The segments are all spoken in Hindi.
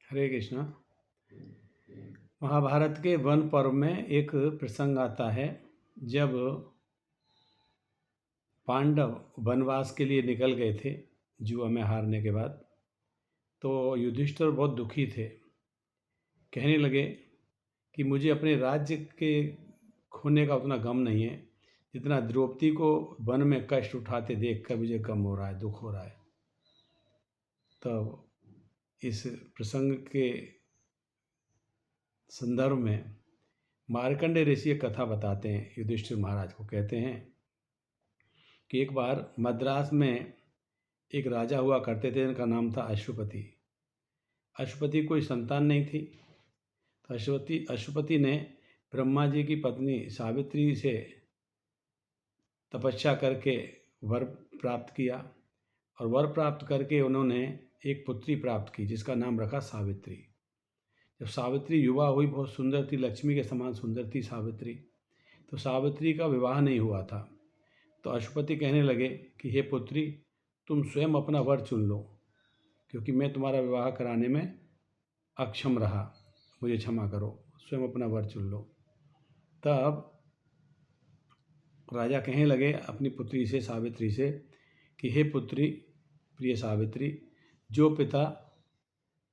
हरे कृष्णा। महाभारत के वन पर्व में एक प्रसंग आता है जब पांडव वनवास के लिए निकल गए थे जुआ में हारने के बाद। तो युधिष्ठिर बहुत दुखी थे, कहने लगे कि मुझे अपने राज्य के खोने का उतना गम नहीं है जितना द्रौपदी को वन में कष्ट उठाते देखकर मुझे गम हो रहा है, दुख हो रहा है। तब इस प्रसंग के संदर्भ में मार्कंडेय ऋषि एक कथा बताते हैं। युधिष्ठिर महाराज को कहते हैं कि एक बार मद्रास में एक राजा हुआ करते थे, इनका नाम था अश्वपति। अश्वपति कोई संतान नहीं थी, तो अश्वपति ने ब्रह्मा जी की पत्नी सावित्री से तपस्या करके वर प्राप्त किया, और वर प्राप्त करके उन्होंने एक पुत्री प्राप्त की जिसका नाम रखा सावित्री। जब सावित्री युवा हुई, बहुत सुंदर थी, लक्ष्मी के समान सुंदर थी सावित्री। तो सावित्री का विवाह नहीं हुआ था, तो अश्वपति कहने लगे कि हे पुत्री, तुम स्वयं अपना वर चुन लो, क्योंकि मैं तुम्हारा विवाह कराने में अक्षम रहा, मुझे क्षमा करो, स्वयं अपना वर चुन लो। तब राजा कहने लगे अपनी पुत्री से, सावित्री से, कि हे पुत्री, प्रिय सावित्री, जो पिता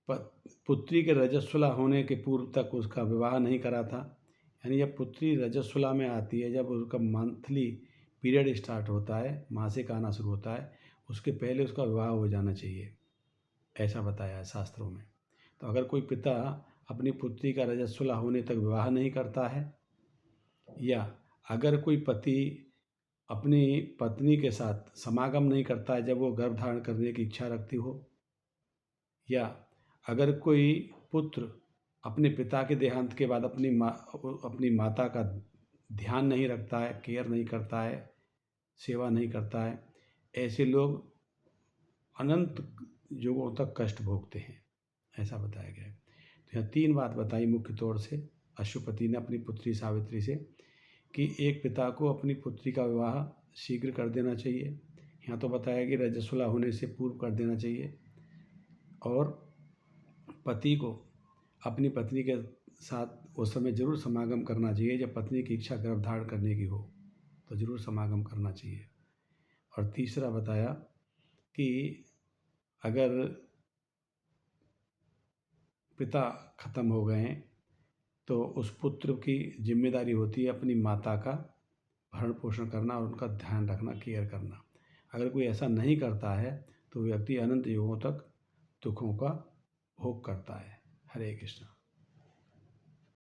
पुत्री के रजस्वला होने के पूर्व तक उसका विवाह नहीं करा था, यानी जब पुत्री रजस्वला में आती है, जब उसका मंथली पीरियड स्टार्ट होता है, मासिक आना शुरू होता है, उसके पहले उसका विवाह हो जाना चाहिए, ऐसा बताया है शास्त्रों में। तो अगर कोई पिता अपनी पुत्री का रजस्वला होने तक विवाह नहीं करता है, या अगर कोई पति अपनी पत्नी के साथ समागम नहीं करता है जब वो गर्भ धारण करने की इच्छा रखती हो, या अगर कोई पुत्र अपने पिता के देहांत के बाद अपनी माता का ध्यान नहीं रखता है, केयर नहीं करता है, सेवा नहीं करता है, ऐसे लोग अनंत युगों तक कष्ट भोगते हैं, ऐसा बताया गया है। तो यहाँ 3 बात बताई मुख्य तौर से अश्वपति ने अपनी पुत्री सावित्री से, कि एक पिता को अपनी पुत्री का विवाह शीघ्र कर देना चाहिए, यहाँ तो बताया कि रजस्वला होने से पूर्व कर देना चाहिए, और पति को अपनी पत्नी के साथ उस समय जरूर समागम करना चाहिए, जब पत्नी की इच्छा गर्भ धारण करने की हो तो जरूर समागम करना चाहिए। और तीसरा बताया कि अगर पिता खत्म हो गए हैं तो उस पुत्र की जिम्मेदारी होती है अपनी माता का भरण पोषण करना और उनका ध्यान रखना, केयर करना। अगर कोई ऐसा नहीं करता है तो व्यक्ति अनंत युगों तक दुखों का भोग करता है। हरे कृष्ण।